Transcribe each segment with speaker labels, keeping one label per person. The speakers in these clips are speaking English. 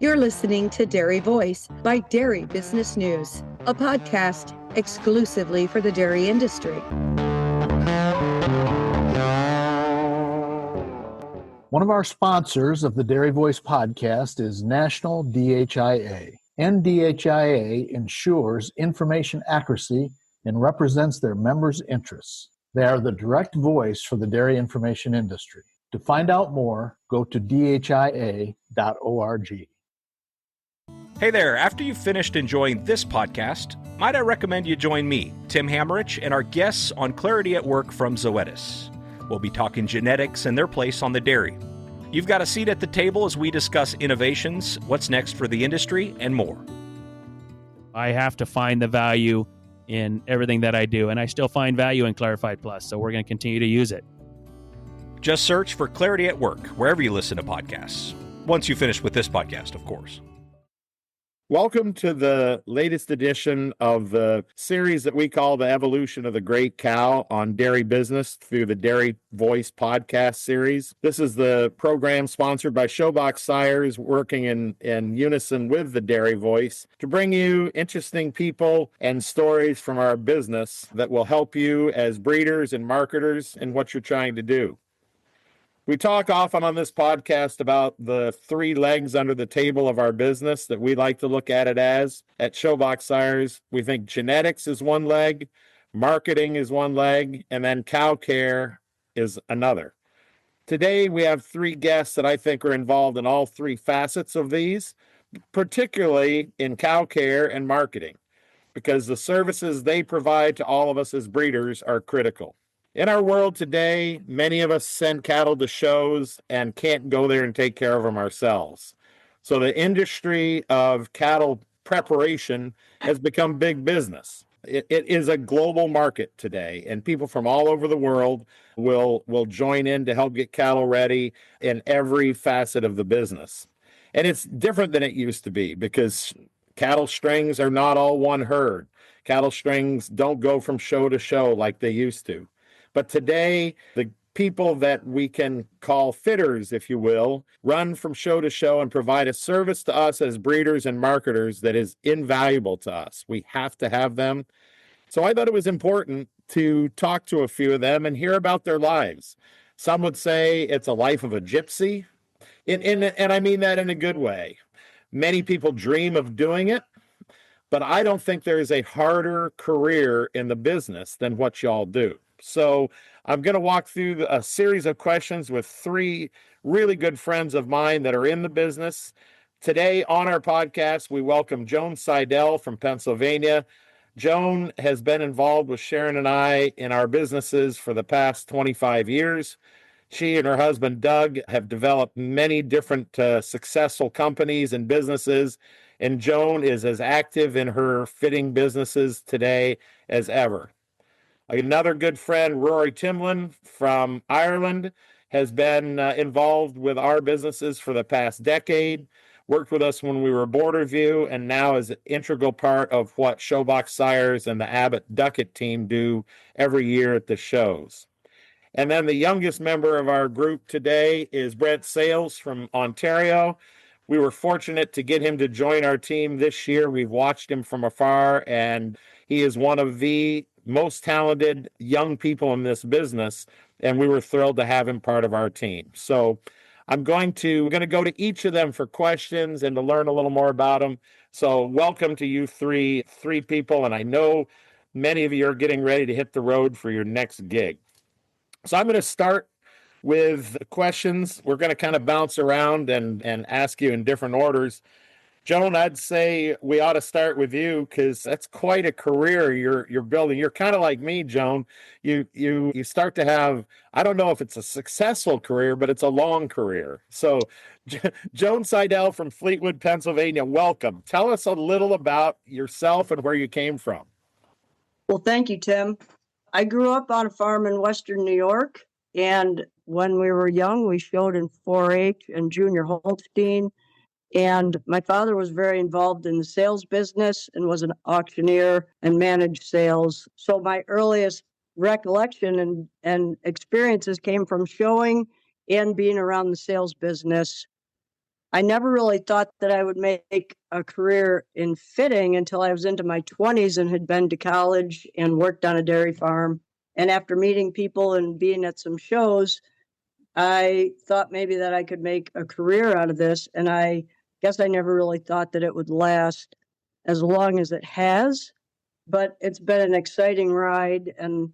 Speaker 1: You're listening to Dairy Voice by Dairy Business News, a podcast exclusively for the dairy industry.
Speaker 2: One of our sponsors of the Dairy Voice podcast is National DHIA. NDHIA ensures information accuracy and represents their members' interests. They are the direct voice for the dairy information industry. To find out more, go to dhia.org.
Speaker 3: Hey there, after you've finished enjoying this podcast, might I recommend you join me, Tim Hammerich, and our guests on Clarity at Work from Zoetis. We'll be talking genetics and their place on the dairy. You've got a seat at the table as we discuss innovations, what's next for the industry, and more.
Speaker 4: I have to find the value in everything that I do, and I still find value in Clarified Plus, so we're going to continue to use it.
Speaker 3: Just search for Clarity at Work wherever you listen to podcasts. Once you finish with this podcast, of course.
Speaker 5: Welcome to the latest edition of the series that we call The Evolution of the Great Cow on dairy business through the Dairy Voice podcast series. This is the program sponsored by Showbox Sires, working in unison with the Dairy Voice to bring you interesting people and stories from our business that will help you as breeders and marketers in what you're trying to do. We talk often on this podcast about the three legs under the table of our business that we like to look at it as. At Showbox Sires, we think genetics is one leg, marketing is one leg, and then cow care is another. Today, we have three guests that I think are involved in all three facets of these, particularly in cow care and marketing, because the services they provide to all of us as breeders are critical. In our world today, many of us send cattle to shows and can't go there and take care of them ourselves. So the industry of cattle preparation has become big business. It is a global market today, and people from all over the world will join in to help get cattle ready in every facet of the business. And it's different than it used to be because cattle strings are not all one herd. Cattle strings don't go from show to show like they used to. But today, the people that we can call fitters, if you will, run from show to show and provide a service to us as breeders and marketers that is invaluable to us. We have to have them. So I thought it was important to talk to a few of them and hear about their lives. Some would say it's a life of a gypsy, and I mean that in a good way. Many people dream of doing it, but I don't think there is a harder career in the business than what y'all do. So I'm going to walk through a series of questions with three really good friends of mine that are in the business. Today on our podcast, we welcome Joan Seidel from Pennsylvania. Joan has been involved with Sharon and I in our businesses for the past 25 years. She and her husband, Doug, have developed many different successful companies and businesses, and Joan is as active in her fitting businesses today as ever. Another good friend, Rory Timlin from Ireland, has been involved with our businesses for the past decade, worked with us when we were Borderview, and now is an integral part of what Showbox Sires and the Abbott Ducket team do every year at the shows. And then the youngest member of our group today is Brent Sayles from Ontario. We were fortunate to get him to join our team this year. We've watched him from afar, and he is one of the most talented young people in this business, and we were thrilled to have him part of our team. So we're going to go to each of them for questions and to learn a little more about them. So welcome to you three people, and I know many of you are getting ready to hit the road for your next gig. So I'm going to start with questions. We're going to kind of bounce around and ask you in different orders. Joan, I'd say we ought to start with you because that's quite a career you're building. You're kind of like me, Joan. You start to have, I don't know if it's a successful career, but it's a long career. So Joan Seidel from Fleetwood, Pennsylvania, welcome. Tell us a little about yourself and where you came from.
Speaker 6: Well, thank you, Tim. I grew up on a farm in Western New York, and when we were young, we showed in 4-H and Junior Holstein. And my father was very involved in the sales business and was an auctioneer and managed sales. So my earliest recollection and experiences came from showing and being around the sales business I never really thought that I would make a career in fitting until I was into my 20s and had been to college and worked on a dairy farm. And after meeting people and being at some shows, I thought maybe that I could make a career out of this. And I guess I never really thought that it would last as long as it has. But it's been an exciting ride, and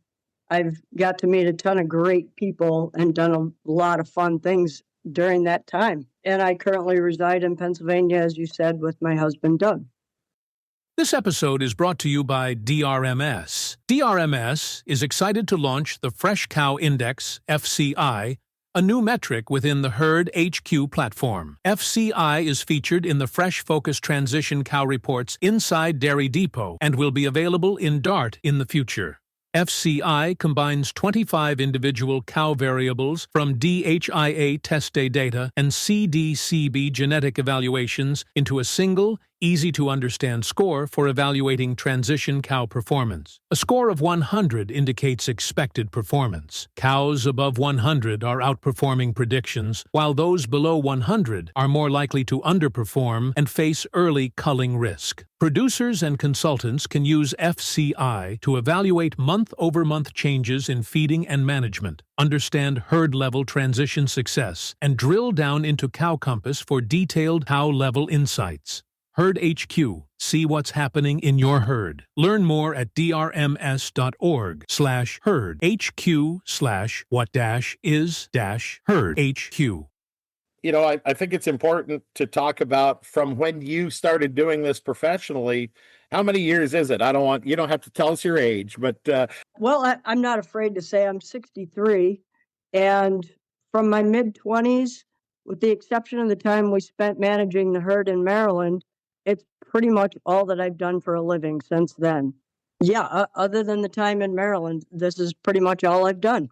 Speaker 6: I've got to meet a ton of great people and done a lot of fun things during that time. And I currently reside in Pennsylvania, as you said, with my husband, Doug.
Speaker 7: This episode is brought to you by DRMS. DRMS is excited to launch the Fresh Cow Index, FCI, a new metric within the Herd HQ platform. FCI is featured in the Fresh Focus Transition Cow Reports inside Dairy Depot and will be available in DART in the future. FCI combines 25 individual cow variables from DHIA test day data and CDCB genetic evaluations into a single, easy-to-understand score for evaluating transition cow performance. A score of 100 indicates expected performance. Cows above 100 are outperforming predictions, while those below 100 are more likely to underperform and face early culling risk. Producers and consultants can use FCI to evaluate month-over-month changes in feeding and management, understand herd-level transition success, and drill down into Cow Compass for detailed cow-level insights. Herd HQ. See what's happening in your herd. Learn more at drms.org/herd/what-is-herd
Speaker 5: I think it's important to talk about from when you started doing this professionally. How many years is it? You don't have to tell us your age, but
Speaker 6: Well, I'm not afraid to say I'm 63. And from my mid-20s, with the exception of the time we spent managing the herd in Maryland, it's pretty much all that I've done for a living since then. Yeah, other than the time in Maryland, this is pretty much all I've done.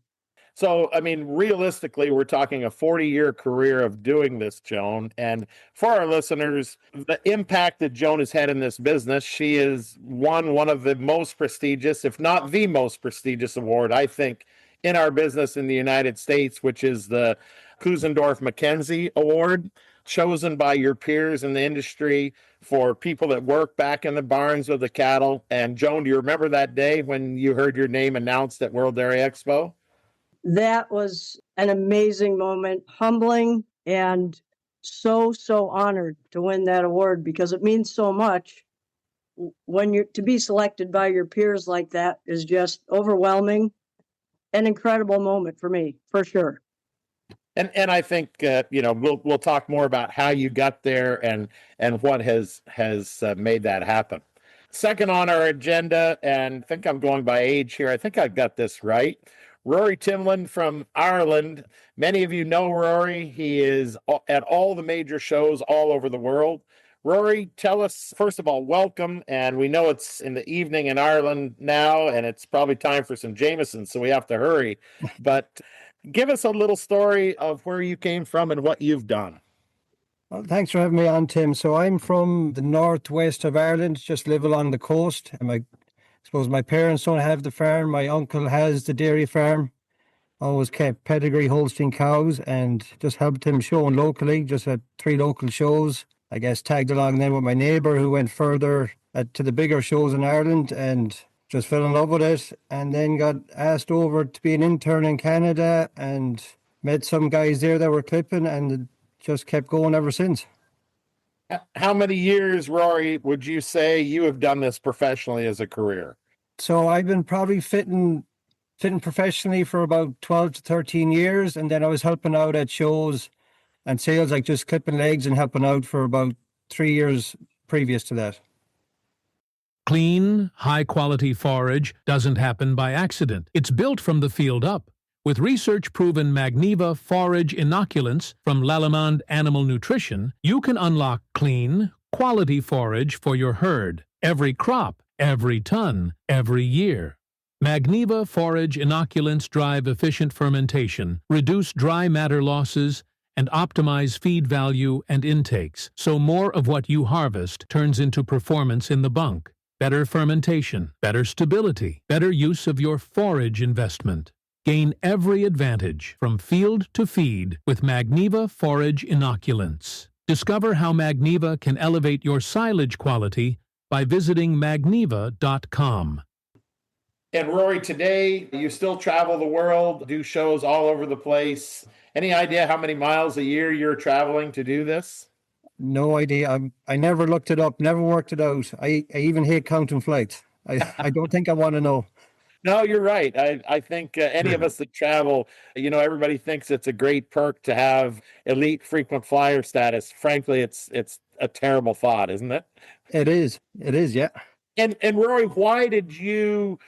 Speaker 5: so, I mean, realistically, we're talking a 40-year career of doing this, Joan. And for our listeners, the impact that Joan has had in this business, she has won one of the most prestigious, if not the most prestigious award, I think, in our business in the United States, which is the Kusendorf-McKenzie Award, chosen by your peers in the industry for people that work back in the barns with the cattle. And Joan, do you remember that day when you heard your name announced at World Dairy Expo?
Speaker 6: That was an amazing moment, humbling, and so honored to win that award because it means so much. When you're to be selected by your peers like that is just overwhelming. An incredible moment for me, for sure.
Speaker 5: And I think we'll talk more about how you got there and what has made that happen. Second on our agenda, and I think I'm going by age here. I think I've got this right. Rory Timlin from Ireland. Many of you know Rory. He is at all the major shows all over the world. Rory, tell us, first of all, welcome. And we know it's in the evening in Ireland now, and it's probably time for some Jameson, so we have to hurry. But give us a little story of where you came from and what you've done.
Speaker 8: Well, thanks for having me on, Tim. So I'm from the northwest of Ireland, just live along the coast. And I suppose my parents don't have the farm. My uncle has the dairy farm. Always kept pedigree Holstein cows and just helped him showing locally, just at 3 local shows. I guess tagged along then with my neighbour who went further to the bigger shows in Ireland and just fell in love with it, and then got asked over to be an intern in Canada and met some guys there that were clipping and just kept going ever since.
Speaker 5: How many years, Rory, would you say you have done this professionally as a career?
Speaker 8: So I've been probably fitting professionally for about 12 to 13 years, and then I was helping out at shows and sales, like just clipping legs and helping out for about 3 years previous to that.
Speaker 7: Clean, high-quality forage doesn't happen by accident. It's built from the field up. With research-proven Magniva forage inoculants from Lallemand Animal Nutrition, you can unlock clean, quality forage for your herd. Every crop, every ton, every year. Magniva forage inoculants drive efficient fermentation, reduce dry matter losses, and optimize feed value and intakes, so more of what you harvest turns into performance in the bunk. Better fermentation, better stability, better use of your forage investment. Gain every advantage from field to feed with Magniva forage inoculants. Discover how Magneva can elevate your silage quality by visiting magneva.com.
Speaker 5: And Rory, today you still travel the world, do shows all over the place. Any idea how many miles a year you're traveling to do this?
Speaker 8: No idea. I never looked it up, never worked it out. I even hate counting flights. I don't think I want to know.
Speaker 5: No, you're right. I think any of us that travel, everybody thinks it's a great perk to have elite frequent flyer status. Frankly, it's a terrible thought, isn't it?
Speaker 8: It is. It is, yeah.
Speaker 5: And Rory, why did you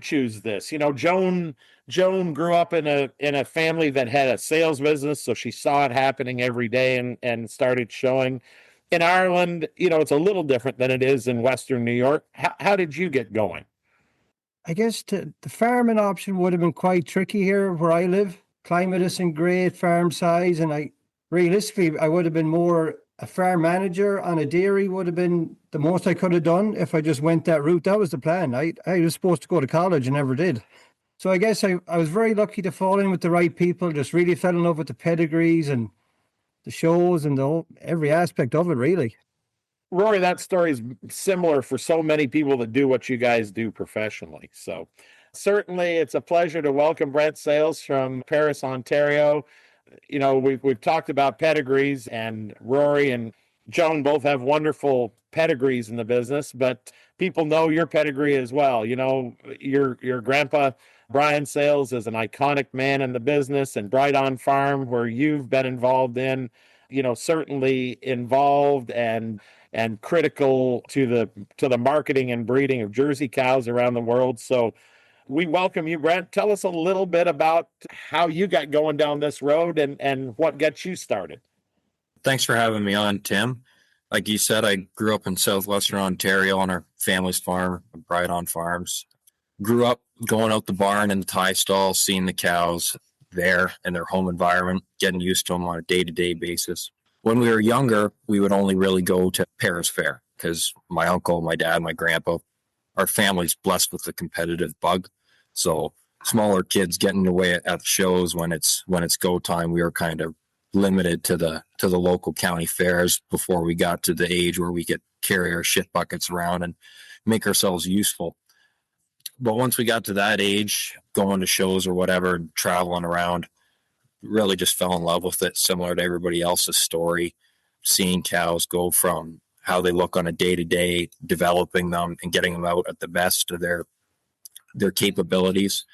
Speaker 5: choose this? Joan grew up in a family that had a sales business, so she saw it happening every day and started showing. In Ireland, it's a little different than it is in Western New York. How did you get going?
Speaker 8: I guess the farming option would have been quite tricky here where I live. Climate isn't great, farm size, and realistically, I would have been more a farm manager on a dairy would have been the most I could have done if I just went that route. That was the plan. I was supposed to go to college and never did. So I guess I was very lucky to fall in with the right people, just really fell in love with the pedigrees and the shows and every aspect of it, really.
Speaker 5: Rory, that story is similar for so many people that do what you guys do professionally. So certainly it's a pleasure to welcome Brent Sayles from Paris, Ontario. We've talked about pedigrees, and Rory and Joan both have wonderful pedigrees in the business, but people know your pedigree as well. Your grandpa, Brian Sayles, is an iconic man in the business, and Bright On Farm, where you've been involved in, certainly involved and critical to the marketing and breeding of Jersey cows around the world. So we welcome you, Brent. Tell us a little bit about how you got going down this road and what got you started.
Speaker 9: Thanks for having me on, Tim. Like you said, I grew up in southwestern Ontario on our family's farm, Bright On Farms. Grew up going out the barn and the tie stall, seeing the cows there in their home environment, getting used to them on a day-to-day basis. When we were younger, we would only really go to Paris Fair because my uncle, my dad, my grandpa, our family's blessed with the competitive bug. So smaller kids getting away at the shows when it's go time, we were kind of limited to the local county fairs before we got to the age where we could carry our shit buckets around and make ourselves useful. But once we got to that age, going to shows or whatever, traveling around, really just fell in love with it, similar to everybody else's story, seeing cows go from how they look on a day-to-day, developing them and getting them out at the best of their capabilities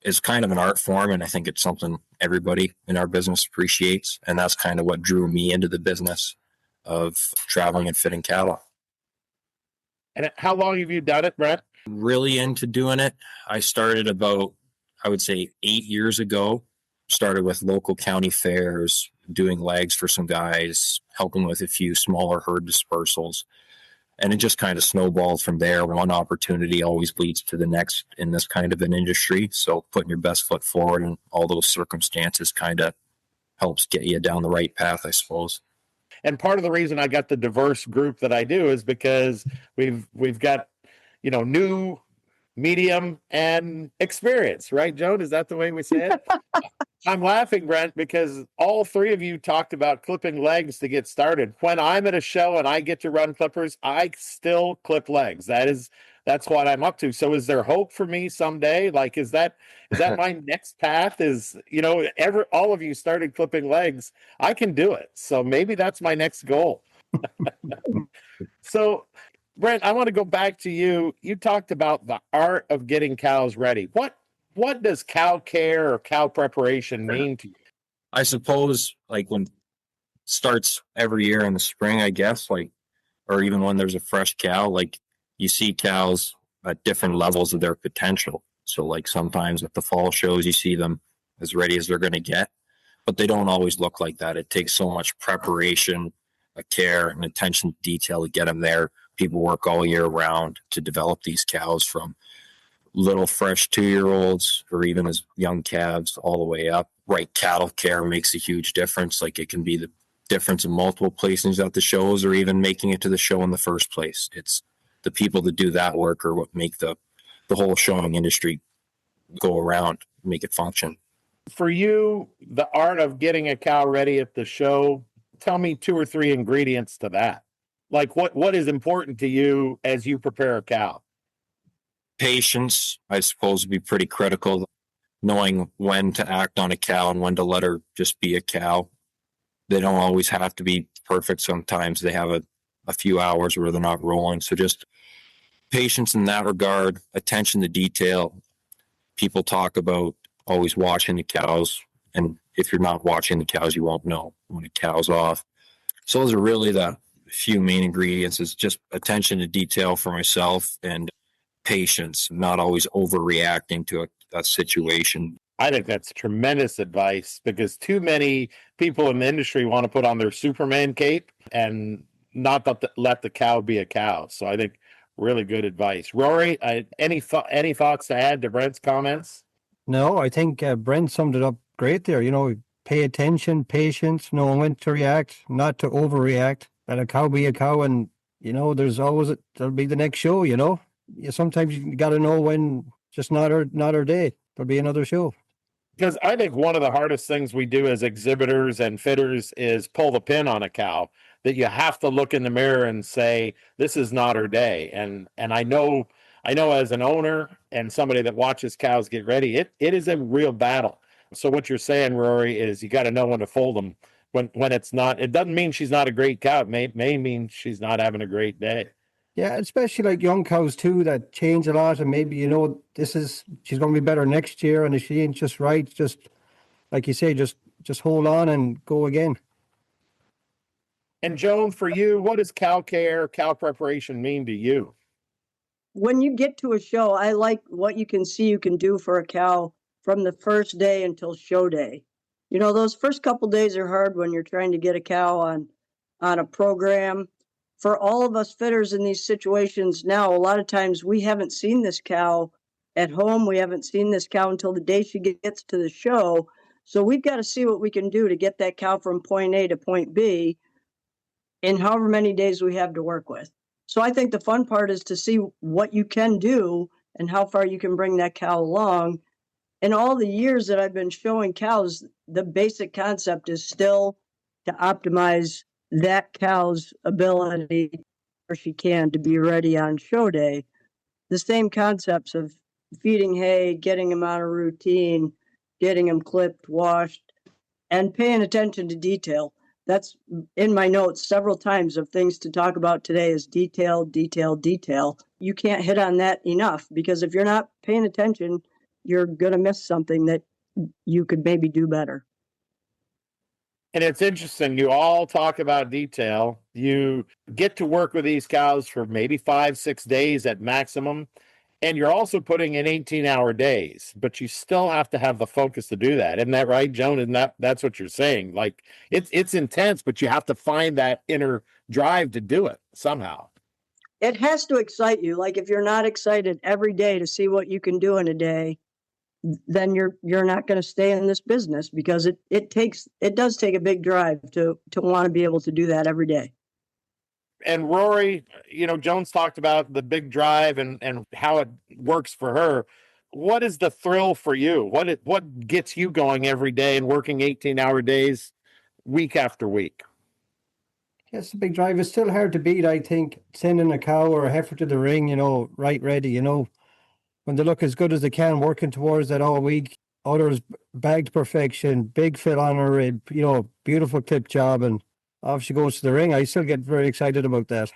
Speaker 9: is kind of an art form, and I think it's something everybody in our business appreciates, and that's kind of what drew me into the business of traveling and fitting cattle.
Speaker 5: And how long have you done it, Brent?
Speaker 9: Really into doing it. I started about, I would say, 8 years ago. Started with local county fairs, doing legs for some guys, helping with a few smaller herd dispersals. And it just kind of snowballed from there. One opportunity always leads to the next in this kind of an industry. So putting your best foot forward in all those circumstances kind of helps get you down the right path, I suppose.
Speaker 5: And part of the reason I got the diverse group that I do is because we've got, new, medium, and experience, right, Joan? Is that the way we say it? I'm laughing, Brent, because all three of you talked about clipping legs to get started. When I'm at a show and I get to run clippers, I still clip legs. That's what I'm up to. So is there hope for me someday? Like, is that my next path? All of you started clipping legs. I can do it. So maybe that's my next goal. So Brent, I want to go back to you. You talked about the art of getting cows ready. What does cow care or cow preparation mean to you?
Speaker 9: I suppose like when it starts every year in the spring, I guess, or even when there's a fresh cow, like you see cows at different levels of their potential. So like sometimes at the fall shows, you see them as ready as they're going to get, but they don't always look like that. It takes so much preparation, a care and attention to detail to get them there. People work all year round to develop these cows from little fresh 2-year-olds or even as young calves all the way up. Right cattle care makes a huge difference. Like it can be the difference in multiple placings at the shows or even making it to the show in the first place. It's the people that do that work are what make the whole showing industry go around, make it function.
Speaker 5: For you, the art of getting a cow ready at the show, tell me 2 or 3 ingredients to that. Like what is important to you as you prepare a cow?
Speaker 9: Patience, I suppose, would be pretty critical. Knowing when to act on a cow and when to let her just be a cow. They don't always have to be perfect. Sometimes they have a few hours where they're not rolling. So just patience in that regard, attention to detail. People talk about always watching the cows. And if you're not watching the cows, you won't know when a cow's off. So those are really the few main ingredients. Is just attention to detail for myself and patience, not always overreacting to a situation.
Speaker 5: I think that's tremendous advice, because too many people in the industry want to put on their Superman cape and not let the cow be a cow. So I think really good advice. Rory, any thoughts to add to Brent's comments?
Speaker 8: No, I think Brent summed it up great there. Pay attention, patience, knowing when to react, not to overreact. Let a cow be a cow, and there'll be the next show. Sometimes you got to know when just not our day. There'll be another show.
Speaker 5: Because I think one of the hardest things we do as exhibitors and fitters is pull the pin on a cow, that you have to look in the mirror and say, this is not her day. And I know as an owner and somebody that watches cows get ready, it is a real battle. So what you're saying, Rory, is you got to know when to fold them when it's not. It doesn't mean she's not a great cow. It may mean she's not having a great day.
Speaker 8: Yeah, especially like young cows too that change a lot, and maybe she's going to be better next year, and if she ain't just right, just like you say, just hold on and go again.
Speaker 5: And Joan, for you, what does cow care, cow preparation mean to you?
Speaker 6: When you get to a show, I like what you can see you can do for a cow from the first day until show day. Those first couple days are hard when you're trying to get a cow on a program. For all of us fitters in these situations now, a lot of times we haven't seen this cow at home. We haven't seen this cow until the day she gets to the show. So we've got to see what we can do to get that cow from point A to point B in however many days we have to work with. So I think the fun part is to see what you can do and how far you can bring that cow along. In all the years that I've been showing cows, the basic concept is still to optimize that cow's ability, or she can, to be ready on show day. The same concepts of feeding hay, getting them on a routine, getting them clipped, washed, and paying attention to detail. That's in my notes several times of things to talk about today is detail, detail, detail. You can't hit on that enough, because if you're not paying attention, you're going to miss something that you could maybe do better.
Speaker 5: And it's interesting, you all talk about detail. You get to work with these cows for maybe 5-6 days at maximum. And you're also putting in 18-hour days, but you still have to have the focus to do that. Isn't that right, Joan? And that's what you're saying. Like it's intense, but you have to find that inner drive to do it somehow.
Speaker 6: It has to excite you. Like if you're not excited every day to see what you can do in a day, then you're not going to stay in this business, because it does take a big drive to want to be able to do that every day.
Speaker 5: And Rory, Joan's talked about the big drive and how it works for her. What is the thrill for you? What gets you going every day and working 18-hour days week after week?
Speaker 8: Yes, the big drive is still hard to beat, I think. Sending a cow or a heifer to the ring, right ready, when they look as good as they can, working towards that all week. Others bagged perfection, big fit on her rib, beautiful clip job, and off she goes to the ring. I still get very excited about that.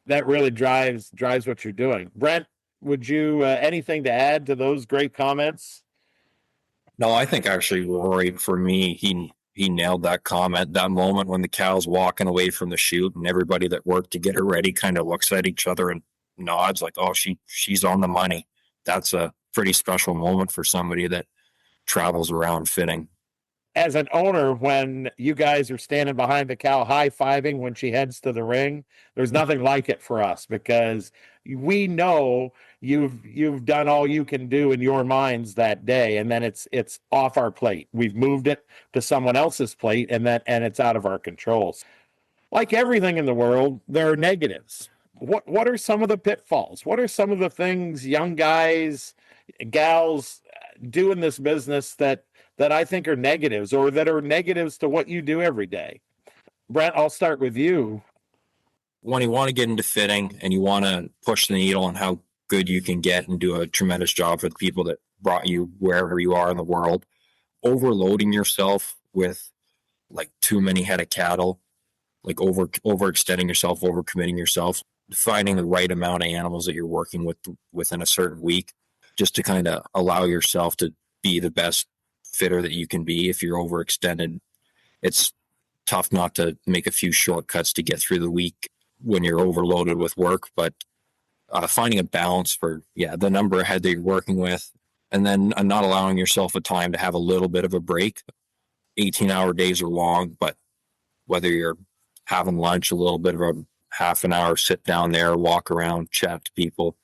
Speaker 5: That really drives what you're doing. Brent, would you anything to add to those great comments?
Speaker 9: No, I think actually Rory, for me, he nailed that comment. That moment when the cow's walking away from the chute and everybody that worked to get her ready kind of looks at each other and nods like, oh, she's on the money. That's a pretty special moment for somebody that travels around fitting.
Speaker 5: As an owner, when you guys are standing behind the cow high-fiving when she heads to the ring, there's nothing like it for us, because we know you've done all you can do in your minds that day, and then it's off our plate. We've moved it to someone else's plate, and it's out of our controls. Like everything in the world, there are negatives. What are some of the pitfalls? What are some of the things young guys, gals do in this business that I think are negatives, or that are negatives to what you do every day? Brent, I'll start with you.
Speaker 9: When you want to get into fitting and you want to push the needle on how good you can get and do a tremendous job for the people that brought you wherever you are in the world, overloading yourself with like too many head of cattle, like overextending yourself, overcommitting yourself, finding the right amount of animals that you're working with within a certain week, just to kind of allow yourself to be the best fitter that you can be. If you're overextended, it's tough not to make a few shortcuts to get through the week when you're overloaded with work. But finding a balance for the number of head that you're working with, and then not allowing yourself a time to have a little bit of a break. 18-hour days are long, but whether you're having lunch, a little bit of a half an hour sit down there, walk around, chat to people,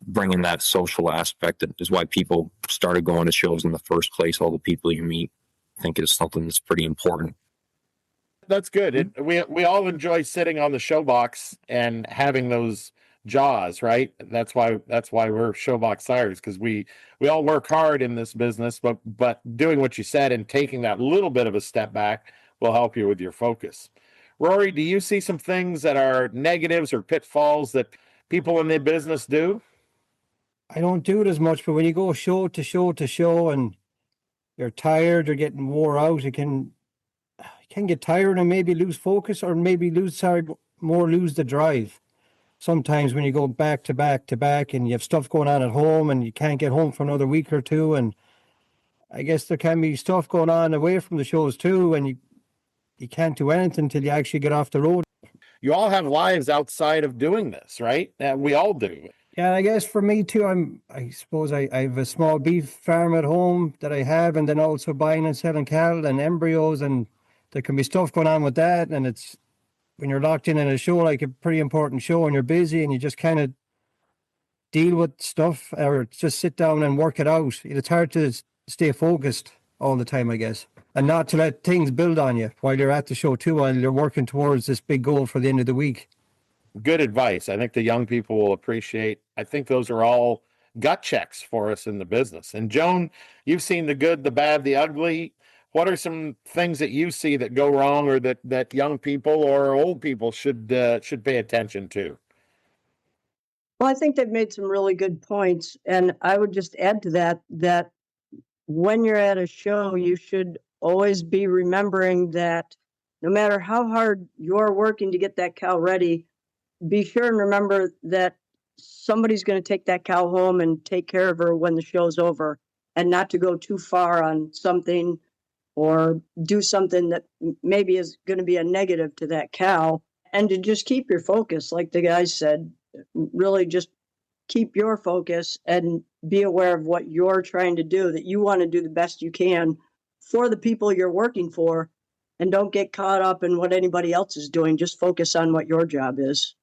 Speaker 9: bringing that social aspect, that is why people started going to shows in the first place. All the people you meet, I think, is something that's pretty important.
Speaker 5: That's good. We all enjoy sitting on the Showbox and having those jaws, right? That's why we're Showbox sires, because we all work hard in this business, but doing what you said and taking that little bit of a step back will help you with your focus. Rory, do you see some things that are negatives or pitfalls that people in the business do?
Speaker 8: I don't do it as much, but when you go show to show to show and you're tired or getting wore out, you can get tired and maybe lose focus, or maybe lose the drive. Sometimes when you go back to back to back and you have stuff going on at home and you can't get home for another week or two, and I guess there can be stuff going on away from the shows too, and you can't do anything until you actually get off the road.
Speaker 5: You all have lives outside of doing this, right? We all do.
Speaker 8: Yeah, I guess for me too, I suppose I have a small beef farm at home that I have, and then also buying and selling cattle and embryos, and there can be stuff going on with that, and it's, when you're locked in a show, like a pretty important show, and you're busy and you just kind of deal with stuff or just sit down and work it out. It's hard to stay focused all the time, I guess, and not to let things build on you while you're at the show too, while you're working towards this big goal for the end of the week.
Speaker 5: Good advice. I think the young people will appreciate. I think those are all gut checks for us in the business. And Joan, you've seen the good, the bad, the ugly. What are some things that you see that go wrong, or that young people or old people should pay attention to?
Speaker 6: Well, I think they've made some really good points. And I would just add to that when you're at a show, you should always be remembering that no matter how hard you're working to get that cow ready, be sure and remember that somebody's going to take that cow home and take care of her when the show's over, and not to go too far on something or do something that maybe is going to be a negative to that cow, and to just keep your focus. Like the guys said, really just keep your focus and be aware of what you're trying to do, that you want to do the best you can for the people you're working for, and don't get caught up in what anybody else is doing. Just focus on what your job is.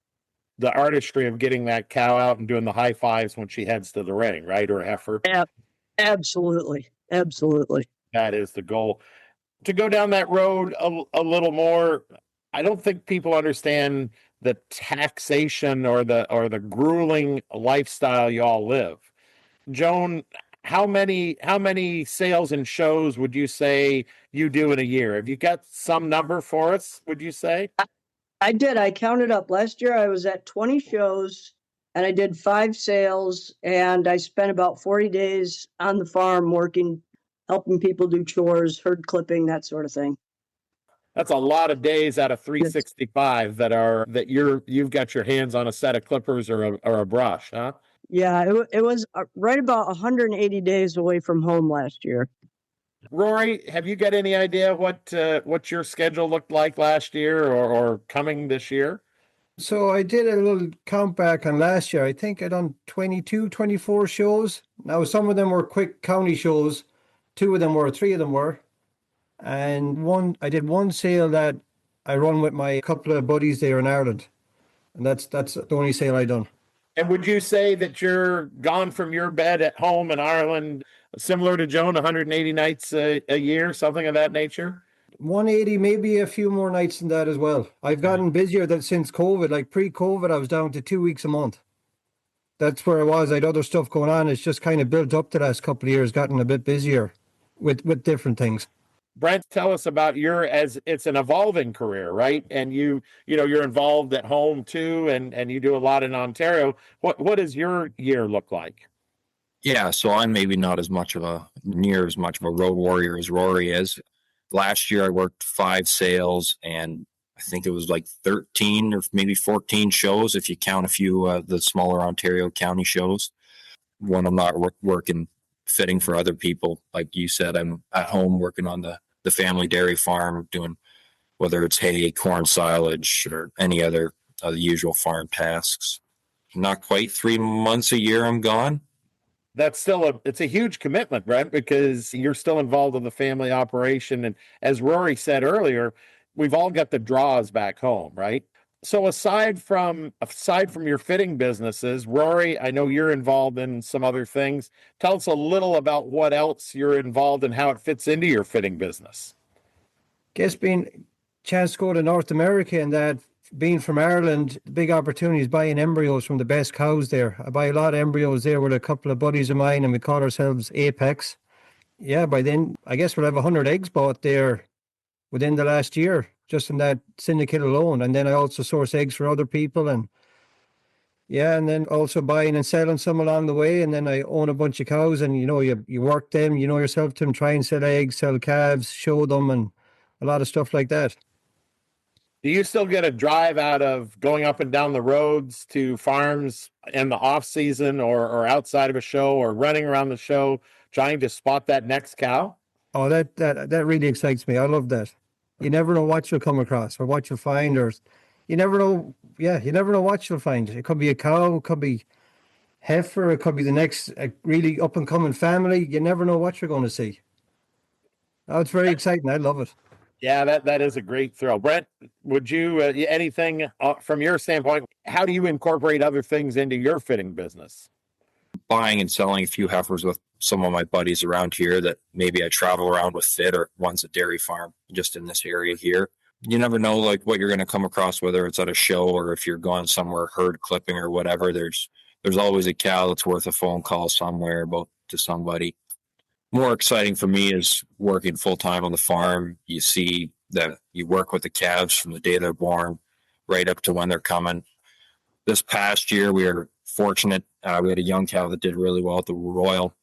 Speaker 5: The artistry of getting that cow out and doing the high fives when she heads to the ring, right? Or heifer.
Speaker 6: Absolutely. Absolutely.
Speaker 5: That is the goal. To go down that road a little more, I don't think people understand the taxation or the grueling lifestyle you all live. Joan, how many sales and shows would you say you do in a year? Have you got some number for us, would you say?
Speaker 6: I did. I counted up. Last year I was at 20 shows and I did 5 sales, and I spent about 40 days on the farm working, helping people do chores, herd clipping, that sort of thing.
Speaker 5: That's a lot of days out of 365 that you've got your hands on a set of clippers or a brush, huh?
Speaker 6: Yeah, it was right about 180 days away from home last year.
Speaker 5: Rory, have you got any idea what your schedule looked like last year or coming this year?
Speaker 8: So I did a little count back on last year. I think I done 22, 24 shows. Now, some of them were quick county shows. 3 of them were. And I did one sale that I run with my couple of buddies there in Ireland. And that's the only sale I done.
Speaker 5: And would you say that you're gone from your bed at home in Ireland, similar to Joan, 180 nights a year, something of that nature?
Speaker 8: 180, maybe a few more nights than that as well. I've gotten busier since COVID. Like pre-COVID, I was down to 2 weeks a month. That's where I was. I had other stuff going on. It's just kind of built up the last couple of years, gotten a bit busier with different things.
Speaker 5: Brent, tell us about it's an evolving career, right? And you're involved at home too, and you do a lot in Ontario. What does your year look like?
Speaker 9: Yeah, so I'm maybe not near as much of a road warrior as Rory is. Last year I worked 5 sales, and I think it was like 13 or maybe 14 shows if you count a few the smaller Ontario county shows. When I'm not working fitting for other people, like you said, I'm at home working on the family dairy farm, doing whether it's hay, corn silage, or any other the usual farm tasks. Not quite 3 months a year I'm gone.
Speaker 5: That's still it's a huge commitment, Brent, because you're still involved in the family operation. And as Rory said earlier, we've all got the draws back home, right? So aside from your fitting businesses, Rory, I know you're involved in some other things. Tell us a little about what else you're involved in, how it fits into your fitting business.
Speaker 8: Guess being chance to go to North America and that, being from Ireland, the big opportunity is buying embryos from the best cows there. I buy a lot of embryos there with a couple of buddies of mine, and we call ourselves Apex. Yeah, by then, I guess we'll have 100 eggs bought there within the last year, just in that syndicate alone. And then I also source eggs for other people, and yeah, and then also buying and selling some along the way. And then I own a bunch of cows, and you work them, yourself to them, try and sell eggs, sell calves, show them, and a lot of stuff like that.
Speaker 5: Do you still get a drive out of going up and down the roads to farms in the off season or outside of a show or running around the show trying to spot that next cow?
Speaker 8: Oh, that really excites me. I love that. You never know what you'll come across or what you'll find, or you never know. Yeah, you never know what you'll find. It could be a cow, it could be heifer, it could be the next really up and coming family. You never know what you're going to see. Oh, it's very exciting. I love it.
Speaker 5: Yeah, that is a great thrill. Brent, would you, anything from your standpoint, how do you incorporate other things into your fitting business?
Speaker 9: Buying and selling a few heifers with some of my buddies around here that maybe I travel around with fit, or one's a dairy farm just in this area here. You never know like what you're going to come across, whether it's at a show or if you're going somewhere herd clipping or whatever. There's always a cow that's worth a phone call somewhere about to somebody. More exciting for me is working full time on the farm. You see that you work with the calves from the day they're born right up to when they're coming. This past year, we were fortunate. We had a young cow that did really well at the Royal.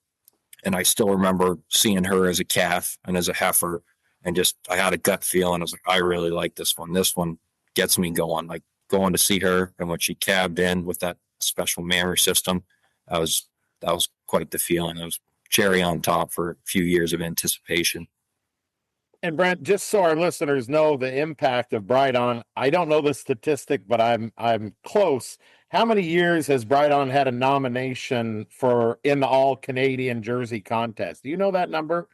Speaker 9: And I still remember seeing her as a calf and as a heifer. And I had a gut feeling. I was like, I really like this one. This one gets me going. Like going to see her, and when she calved in with that special mammary system, that was quite the feeling. It was cherry on top for a few years of anticipation.
Speaker 5: And Brent, just so our listeners know the impact of Brydon, I don't know the statistic, but I'm close. How many years has Brydon had a nomination in the All Canadian Jersey contest? Do you know that number?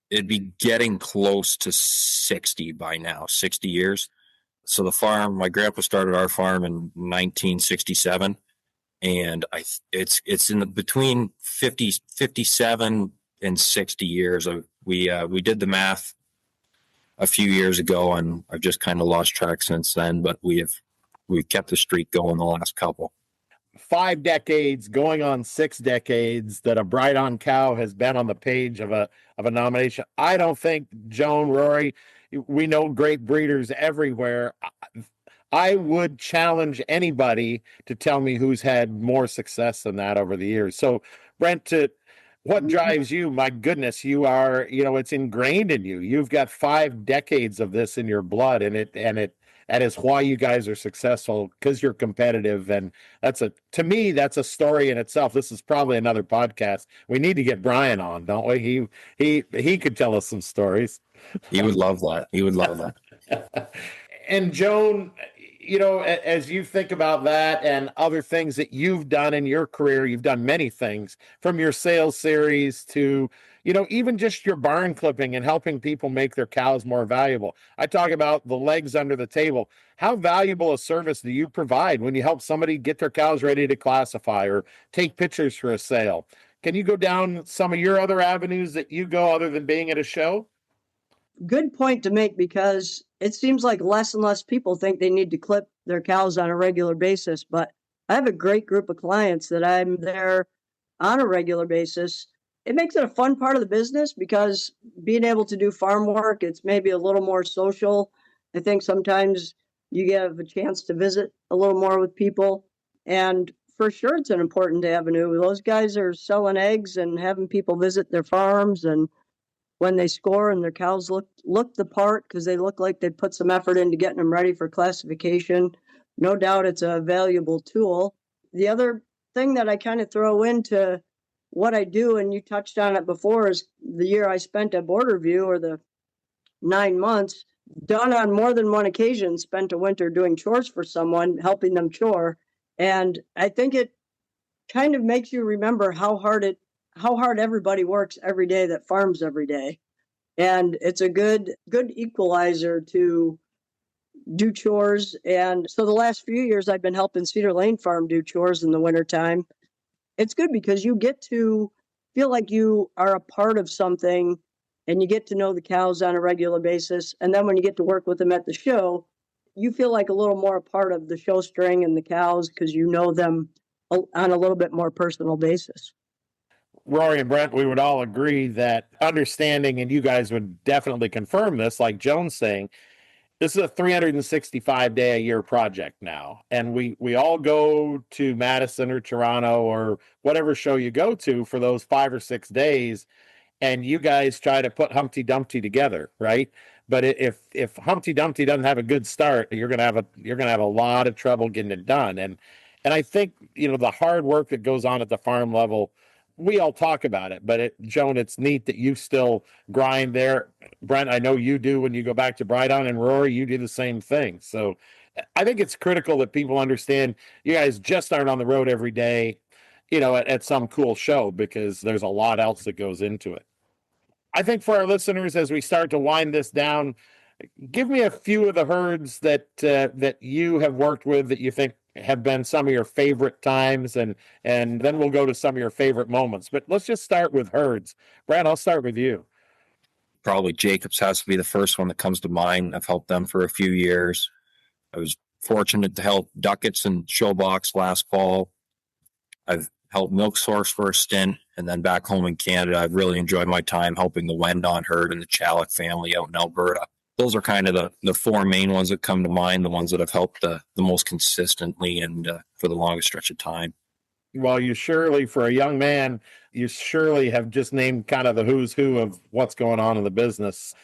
Speaker 9: It'd be getting close to 60 by now, 60 years. So the farm, my grandpa started our farm in 1967. And it's in between 57 and 60 years. We did the math a few years ago, and I've just kind of lost track since then. But we've kept the streak going the last couple.
Speaker 5: 5 decades, going on 6 decades, that a Brydon cow has been on the page of a nomination. I don't think, Joan, Rory, we know great breeders everywhere. I would challenge anybody to tell me who's had more success than that over the years. So, Brent, what drives you? My goodness, you are, it's ingrained in you. You've got 5 decades of this in your blood, and that is why you guys are successful, because you're competitive. And to me, that's a story in itself. This is probably another podcast. We need to get Brian on, don't we? He could tell us some stories.
Speaker 9: He would love that. He would love that.
Speaker 5: And Joan, as you think about that and other things that you've done in your career, you've done many things, from your sales series to, even just your barn clipping and helping people make their cows more valuable. I talk about the legs under the table. How valuable a service do you provide when you help somebody get their cows ready to classify or take pictures for a sale? Can you go down some of your other avenues that you go other than being at a show?
Speaker 6: Good point to make, because it seems like less and less people think they need to clip their cows on a regular basis. But I have a great group of clients that I'm there on a regular basis. it makes it a fun part of the business because being able to do farm work, it's maybe a little more social. I think sometimes you get a chance to visit a little more with people. And for sure, it's an important avenue. Those guys are selling eggs and having people visit their farms. And when they score and their cows look the part because they look like they put some effort into getting them ready for classification, no doubt it's a valuable tool. The other thing that I kind of throw into what I do, and you touched on it before, is the year I spent at Border View, or the 9 months, done on more than one occasion, spent a winter doing chores for someone, helping them chore. And I think it kind of makes you remember how hard everybody works every day that farms every day. And it's a good equalizer to do chores. And so the last few years I've been helping Cedar Lane Farm do chores in the wintertime. It's good because you get to feel like you are a part of something and you get to know the cows on a regular basis. And then when you get to work with them at the show, you feel like a little more a part of the show string and the cows because you know them on a little bit more personal basis.
Speaker 5: Rory and Brent, we would all agree that understanding, and you guys would definitely confirm this, like Joan's saying, this is a 365-day-a-year project now. And we all go to Madison or Toronto or whatever show you go to for those 5 or 6 days, and you guys try to put Humpty Dumpty together, right? But if Humpty Dumpty doesn't have a good start, you're gonna have a lot of trouble getting it done. And I think, the hard work that goes on at the farm level, we all talk about it, but Joan, it's neat that you still grind there. Brent, I know you do when you go back to Brydon, and Rory, you do the same thing. So I think it's critical that people understand you guys just aren't on the road every day, at some cool show, because there's a lot else that goes into it. I think for our listeners, as we start to wind this down, give me a few of the herds that you have worked with that you think have been some of your favorite times, and then we'll go to some of your favorite moments. But let's just start with herds. Brad, I'll start with you.
Speaker 9: Probably Jacobs has to be the first one that comes to mind. I've helped them for a few years. I was fortunate to help Ducats and Showbox last fall. I've helped Milk Source for a stint, and then back home in Canada, I've really enjoyed my time helping the Wendon herd and the Chalik family out in Alberta. Those are kind of the 4 main ones that come to mind, the ones that have helped the most consistently and for the longest stretch of time.
Speaker 5: Well, you surely, for a young man, you surely have just named kind of the who's who of what's going on in the business.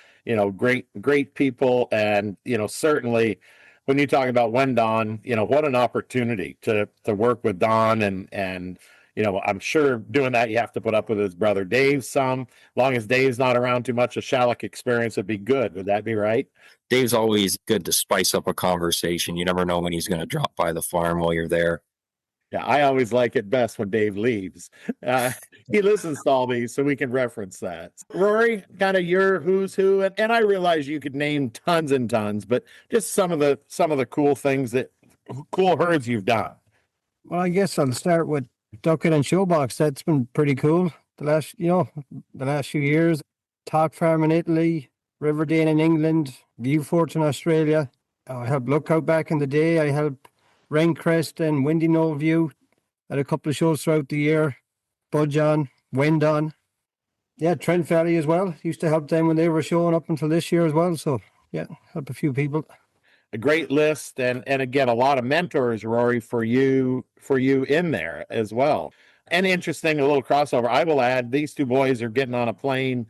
Speaker 5: Great people. And, certainly when you talk about Wendon, what an opportunity to work with Don and I'm sure doing that, you have to put up with his brother Dave some. Long as Dave's not around too much, a Chalik experience would be good. Would that be right?
Speaker 9: Dave's always good to spice up a conversation. You never know when he's going to drop by the farm while you're there.
Speaker 5: Yeah, I always like it best when Dave leaves. He listens to all these, so we can reference that. Rory, kind of your who's who, and I realize you could name tons and tons, but just some of the cool things cool herds you've done.
Speaker 8: Well, I guess I'll start with Ducat and Showbox. That's been pretty cool the last few years. Talk Farm in Italy, Riverdale in England, Viewfort in Australia. I helped Lookout back in the day. I helped Raincrest and Windy Knoll View at a couple of shows throughout the year. Budjon, Wendon. Yeah, Trent Valley as well. Used to help them when they were showing up until this year as well. So, yeah, help a few people.
Speaker 5: A great list, and again, a lot of mentors, Rory, for you in there as well. And interesting, a little crossover. I will add, these two boys are getting on a plane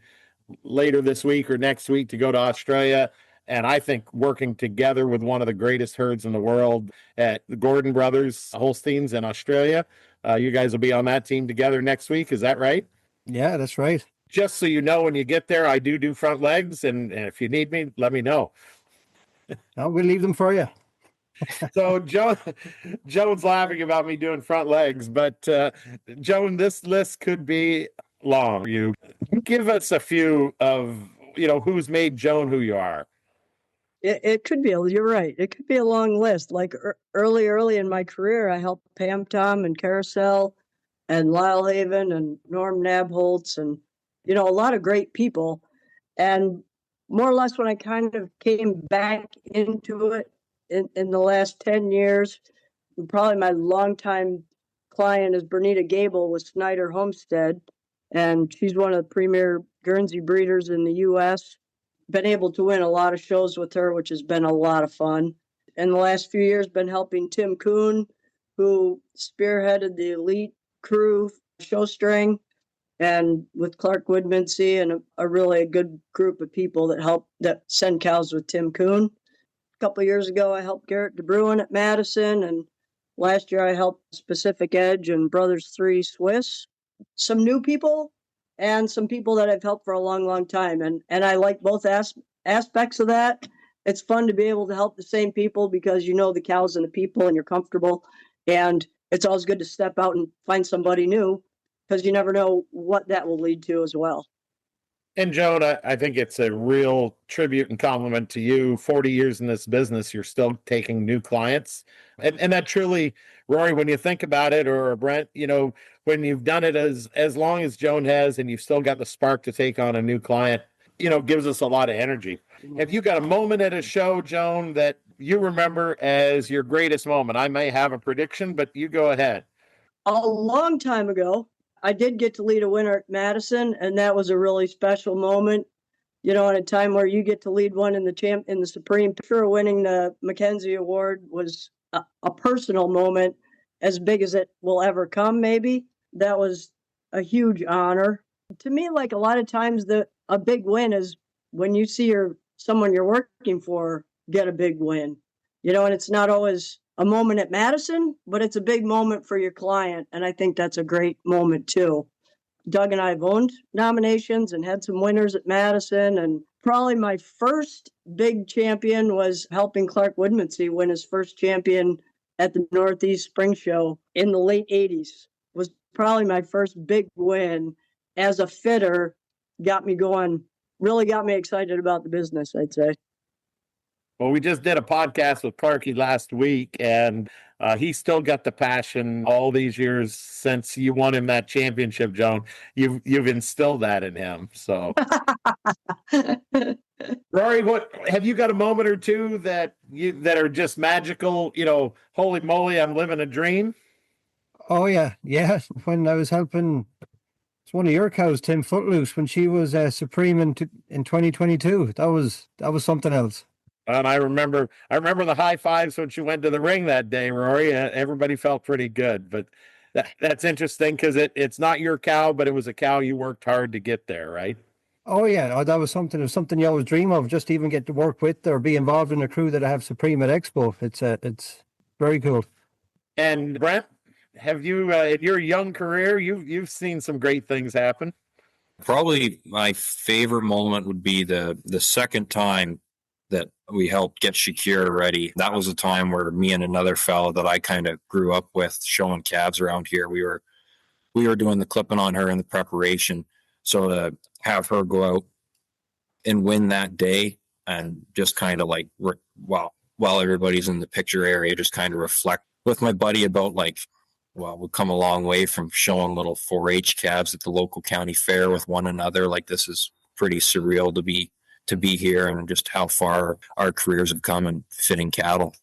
Speaker 5: later this week or next week to go to Australia. And I think working together with one of the greatest herds in the world at the Gordon Brothers Holsteins in Australia. You guys will be on that team together next week. Is that right?
Speaker 8: Yeah, that's right.
Speaker 5: Just so you know, when you get there, I do front legs. And if you need me, let me know.
Speaker 8: We'll leave them for you.
Speaker 5: So Joan's laughing about me doing front legs, but Joan, this list could be long. You give us a few of, who's made Joan who you are.
Speaker 6: It could be, you're right. It could be a long list. Like early in my career, I helped Pam Tom and Carousel and Lyle Haven and Norm Nabholz and, a lot of great people. And more or less when I kind of came back into it in the last 10 years, probably my longtime client is Bernita Gable with Snyder Homestead. and she's one of the premier Guernsey breeders in the U.S. Been able to win a lot of shows with her, which has been a lot of fun. In the last few years, been helping Tim Kuhn, who spearheaded the elite crew show string, and with Clark Woodmansey and a really good group of people that send cows with Tim Kuhn. A couple of years ago, I helped Garrett DeBruin at Madison, and last year I helped Pacific Edge and Brothers 3 Swiss. Some new people and some people that I've helped for a long, long time. And I like both aspects of that. It's fun to be able to help the same people because you know the cows and the people and you're comfortable. And it's always good to step out and find somebody new because you never know what that will lead to as well.
Speaker 5: And Joan, I think it's a real tribute and compliment to you. 40 years in this business, you're still taking new clients. And that truly, Rory, when you think about it, or Brent, when you've done it as long as Joan has, and you've still got the spark to take on a new client, gives us a lot of energy. Have you got a moment at a show, Joan, that you remember as your greatest moment? I may have a prediction, but you go ahead.
Speaker 6: A long time ago, I did get to lead a winner at Madison, and that was a really special moment. At a time where you get to lead one in the Supreme. Sure, winning the Mackenzie Award was a personal moment, as big as it will ever come. Maybe that was a huge honor to me. Like a lot of times, a big win is when you see someone you're working for get a big win. And it's not always a moment at Madison, but it's a big moment for your client. And I think that's a great moment too. Doug and I have owned nominations and had some winners at Madison. And probably my first big champion was helping Clark Woodmansey win his first champion at the Northeast Spring Show in the late 80s. Was probably my first big win as a fitter. Got me going, really got me excited about the business, I'd say.
Speaker 5: Well, we just did a podcast with Clarky last week, and he's still got the passion all these years since you won him that championship, Joan. You've instilled that in him. So, Rory, what have you got a moment or two that are just magical? Holy moly, I'm living a dream.
Speaker 8: Oh yeah. When I was helping, it's one of your cows, Tim, Footloose, when she was Supreme in 2022. That was something else.
Speaker 5: And I remember the high fives when she went to the ring that day, Rory. Everybody felt pretty good, but that's interesting because it's not your cow, but it was a cow you worked hard to get there, right?
Speaker 8: Oh yeah, that was something you always dream of. Just to even get to work with or be involved in a crew that I have Supreme at Expo. It's very cool.
Speaker 5: And Brent, have you in your young career you've seen some great things happen?
Speaker 9: Probably my favorite moment would be the second time that we helped get Shakira ready. That was a time where me and another fellow that I kind of grew up with showing calves around here, we were doing the clipping on her in the preparation. So to have her go out and win that day and just kind of like, while everybody's in the picture area, just kind of reflect with my buddy about we've come a long way from showing little 4-H calves at the local county fair with one another. Like, this is pretty surreal to be here, and just how far our careers have come in fitting cattle.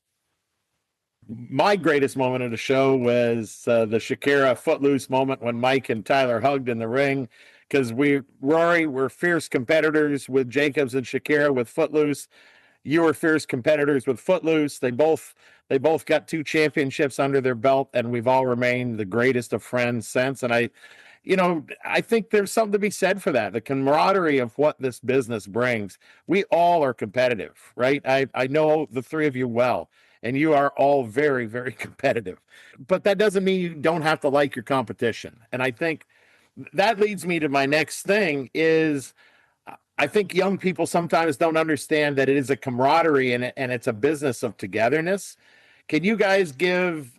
Speaker 5: My greatest moment of the show was the Shakira Footloose moment when Mike and Tyler hugged in the ring, because Rory, we're fierce competitors with Jacobs and Shakira with Footloose. You were fierce competitors with Footloose. They both got 2 championships under their belt, and we've all remained the greatest of friends since. And I think there's something to be said for that. The camaraderie of what this business brings. We all are competitive, right? I know the three of you well, and you are all very, very competitive. But that doesn't mean you don't have to like your competition. And I think that leads me to my next thing is, I think young people sometimes don't understand that it is a camaraderie and it's a business of togetherness. Can you guys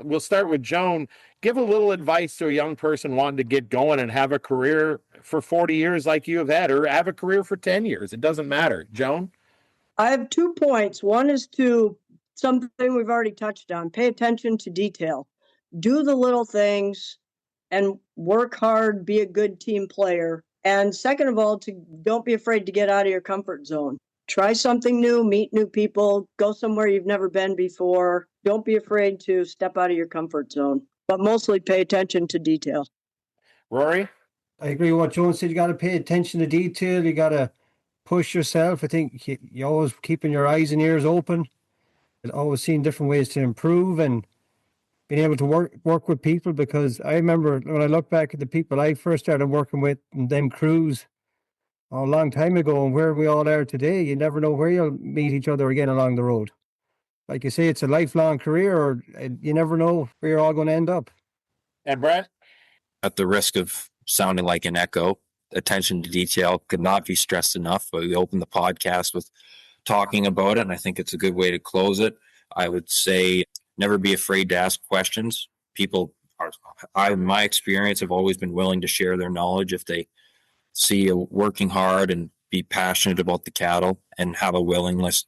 Speaker 5: we'll start with Joan, give a little advice to a young person wanting to get going and have a career for 40 years like you have had, or have a career for 10 years. It doesn't matter. Joan?
Speaker 6: I have 2 points. One is to something we've already touched on. Pay attention to detail. Do the little things and work hard, be a good team player. And second of all, don't be afraid to get out of your comfort zone. Try something new, meet new people, go somewhere you've never been before. Don't be afraid to step out of your comfort zone, but mostly pay attention to detail.
Speaker 5: Rory?
Speaker 8: I agree with what Joan said. You got to pay attention to detail. You got to push yourself. I think you always keeping your eyes and ears open, and always seeing different ways to improve and being able to work with people. Because I remember when I look back at the people I first started working with and them crews a long time ago and where we all are today, you never know where you'll meet each other again along the road. Like you say, it's a lifelong career, or you never know where you're all going to end up.
Speaker 5: And Brent?
Speaker 9: At the risk of sounding like an echo, attention to detail could not be stressed enough. But we opened the podcast with talking about it, and I think it's a good way to close it. I would say never be afraid to ask questions. People are, in my experience, have always been willing to share their knowledge if they see a working hard and be passionate about the cattle and have a willingness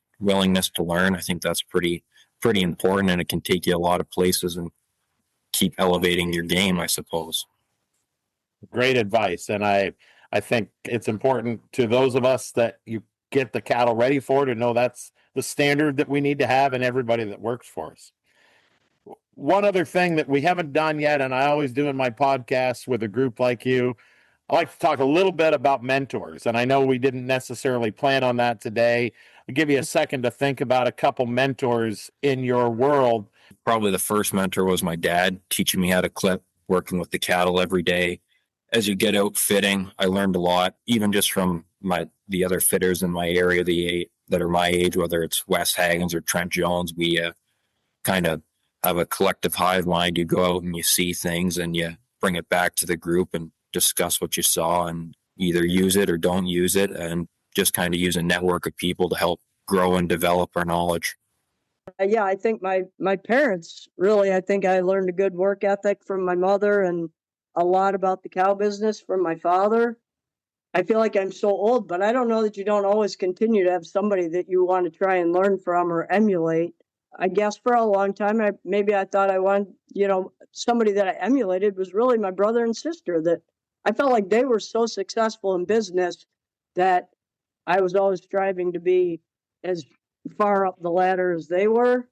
Speaker 9: to learn. I think that's pretty important, and it can take you a lot of places and keep elevating your game, I suppose.
Speaker 5: Great advice. And I think it's important to those of us that you get the cattle ready for to know that's the standard that we need to have in everybody that works for us. One other thing that we haven't done yet, and I always do in my podcast with a group like you, I like to talk a little bit about mentors. And I know we didn't necessarily plan on that today. I'll give you a second to think about a couple mentors in your world.
Speaker 9: Probably the first mentor was my dad, teaching me how to clip, working with the cattle every day. As you get out fitting, I learned a lot, even just from the other fitters in my area that are my age, whether it's Wes Haggins or Trent Jones. We kind of have a collective hive mind. You go out and you see things and you bring it back to the group and discuss what you saw and either use it or don't use it, and just kind of use a network of people to help grow and develop our knowledge.
Speaker 6: Yeah, I think my parents, really, I think I learned a good work ethic from my mother and a lot about the cow business from my father. I feel like I'm so old, but I don't know that you don't always continue to have somebody that you want to try and learn from or emulate. I guess for a long time, I thought I wanted, somebody that I emulated was really my brother and sister, that I felt like they were so successful in business that I was always striving to be as far up the ladder as they were.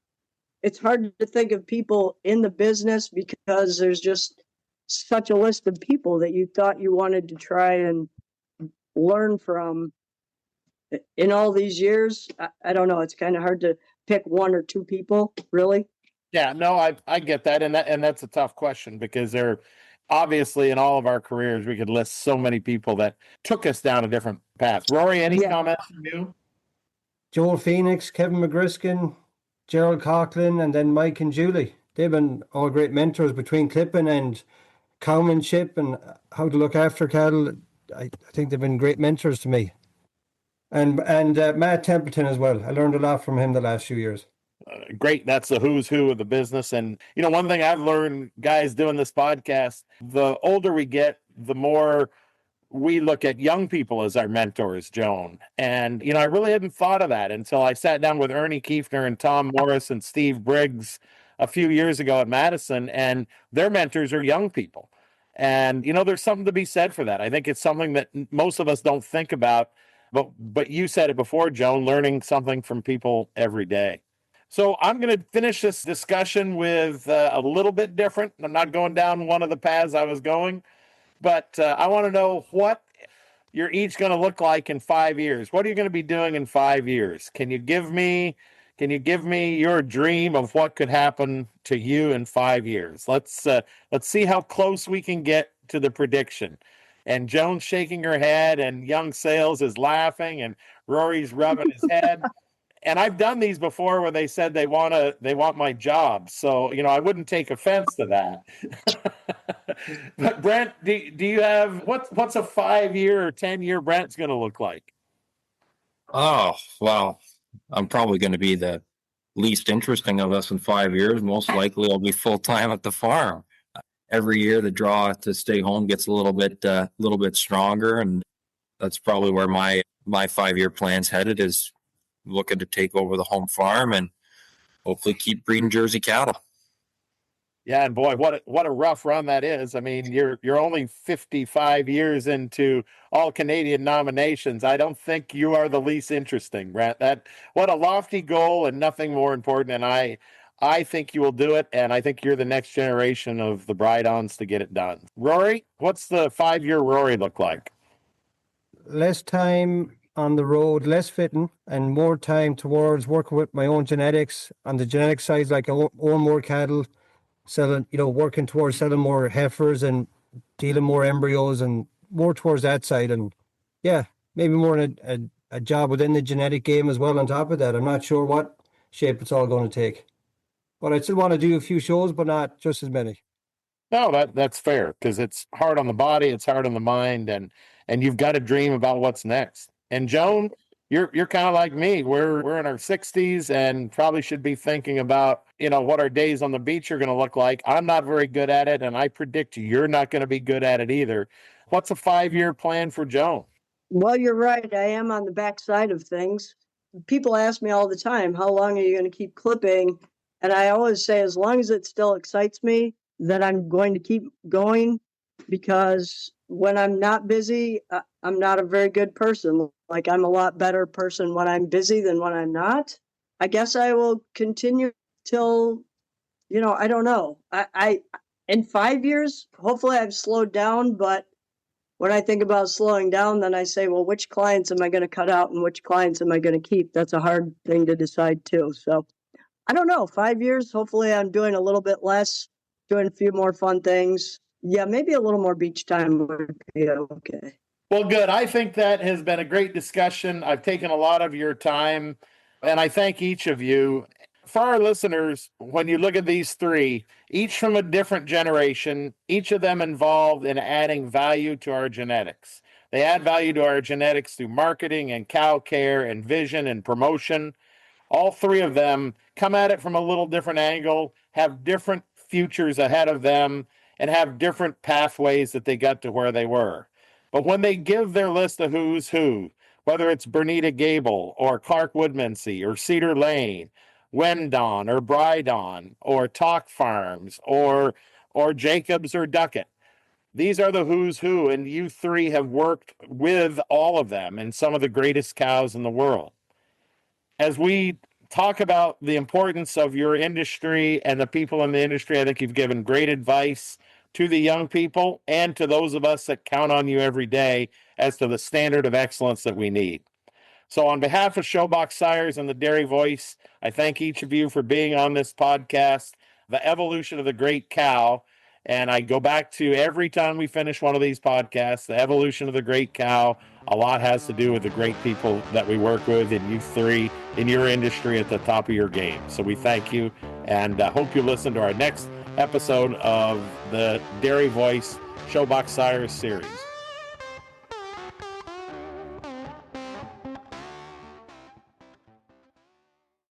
Speaker 6: It's hard to think of people in the business because there's just such a list of people that you thought you wanted to try and learn from in all these years. I don't know. It's kind of hard to pick one or two people, really.
Speaker 5: Yeah, no, I get that. And that's a tough question because there obviously in all of our careers, we could list so many people that took us down a different path. Rory, any comments from you?
Speaker 8: Joel Phoenix, Kevin McGriskin, Gerald Coughlin, and then Mike and Julie. They've been all great mentors between clipping and cowmanship and how to look after cattle. I think they've been great mentors to me. And Matt Templeton as well. I learned a lot from him the last few years.
Speaker 5: Great. That's the who's who of the business. And, one thing I've learned, guys, doing this podcast, the older we get, the more we look at young people as our mentors, Joan. And, I really hadn't thought of that until I sat down with Ernie Kiefner and Tom Morris and Steve Briggs a few years ago at Madison, and their mentors are young people. And, there's something to be said for that. I think it's something that most of us don't think about, but you said it before, Joan, learning something from people every day. So I'm going to finish this discussion with a little bit different. I'm not going down one of the paths I was going. But I want to know what you're each going to look like in 5 years. What are you going to be doing in 5 years? Can you give me your dream of what could happen to you in 5 years? Let's see how close we can get to the prediction. And Joan's shaking her head, and young Sayles is laughing, and Rory's rubbing his head. And I've done these before where they said they want my job. So, I wouldn't take offense to that. But Brent, do you have what's a 5-year or 10-year Brent's going to look like?
Speaker 9: Oh, well, I'm probably going to be the least interesting of us in 5 years. Most likely I'll be full-time at the farm. Every year the draw to stay home gets a little bit stronger. And that's probably where my 5-year plan's headed, is looking to take over the home farm and hopefully keep breeding Jersey cattle.
Speaker 5: Yeah, and boy, what a rough run that is. I mean, you're only 55 years into all Canadian nominations. I don't think you are the least interesting, Brent. What a lofty goal, and nothing more important. And I think you will do it, and I think you're the next generation of the Bride-ons to get it done. Rory, what's the 5-year Rory look like?
Speaker 8: Less time on the road, less fitting, and more time towards working with my own genetics on the genetic side, like I own more cattle, selling, working towards selling more heifers and dealing more embryos and more towards that side. And yeah, maybe more in a job within the genetic game as well on top of that. I'm not sure what shape it's all going to take. But I still want to do a few shows, but not just as many.
Speaker 5: No, that's fair, because it's hard on the body, it's hard on the mind, and you've got to dream about what's next. And Joan, you're kind of like me. We're in our 60s and probably should be thinking about, what our days on the beach are going to look like. I'm not very good at it, and I predict you're not going to be good at it either. What's a 5-year plan for Joan?
Speaker 6: Well, you're right. I am on the backside of things. People ask me all the time, how long are you going to keep clipping? And I always say, as long as it still excites me, that I'm going to keep going, because when I'm not busy, I'm not a very good person. Like, I'm a lot better person when I'm busy than when I'm not. I guess I will continue till, I don't know. I in 5 years, hopefully I've slowed down, but when I think about slowing down, then I say, well, which clients am I going to cut out and which clients am I going to keep? That's a hard thing to decide too. So I don't know, 5 years, hopefully I'm doing a little bit less, doing a few more fun things. Yeah, maybe a little more beach time would be okay.
Speaker 5: Well, good. I think that has been a great discussion. I've taken a lot of your time, and I thank each of you. For our listeners, when you look at these three, each from a different generation, each of them involved in adding value to our genetics. They add value to our genetics through marketing and cow care and vision and promotion. All three of them come at it from a little different angle, have different futures ahead of them, and have different pathways that they got to where they were. But when they give their list of who's who, whether it's Bernita Gable or Clark Woodmansey or Cedar Lane, Wendon or Brydon or Talk Farms or Jacobs or Duckett, these are the who's who, and you three have worked with all of them and some of the greatest cows in the world. As we talk about the importance of your industry and the people in the industry, I think you've given great advice to the young people and to those of us that count on you every day as to the standard of excellence that we need. So on behalf of Showbox Sires and the Dairy Voice, I thank each of you for being on this podcast, The Evolution of the Great Cow. And I go back to every time we finish one of these podcasts, The Evolution of the Great Cow. A lot has to do with the great people that we work with, and you three in your industry at the top of your game. So we thank you, and hope you listen to our next episode of the Dairy Voice Showbox Sires series.